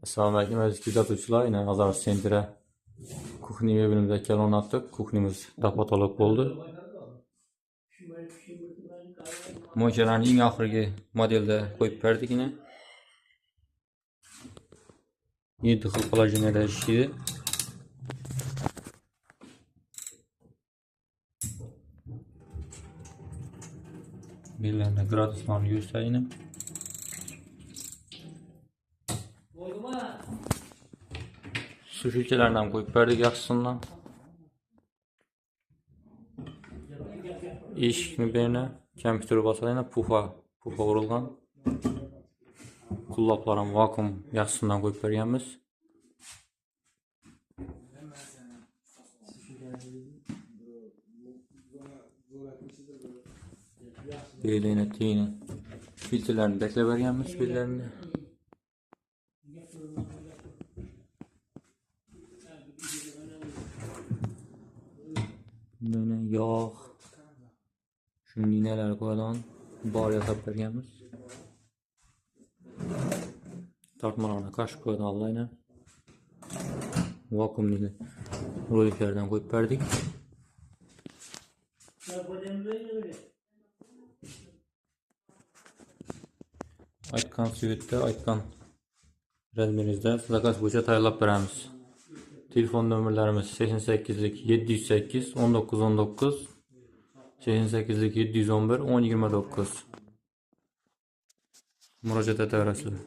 Assalomu alaykum aziz kuzatuvchilar. Yine Azar Sentra kuxni mebelimizga kelib o'rnatdik. Kuxnimiz tapatolog bo'ldi. Mo'ljallarni eng oxirgi modelda qo'yib berdik yine. 7 xil palajenada ishlaydi. Bellarda graduslarni göstereyim. Su filtrelerinden koyup verdik yaxshisidan. Eshikni birine kompüteri basalayına pufa urilgan. Qulloblarim vakuum yaxshisidan koyup berganmiz. Belini tiyini filtrelerini beklep berganmiz bellerini. Böyle yağ, şunun iğneleri koyulan bar yasap berganmiz. Tartmalarına kaşık koydu Allah'ına. Vakuumlu roliklerden koyup verdik. Aytkan suvetde, aytkan razmerinizde zakaz bo'yicha tayyorlab beramiz. Telefon nömrələrimiz 88'lik 708 1919 88'lik 711 1029. Müracaat etaverasizlar.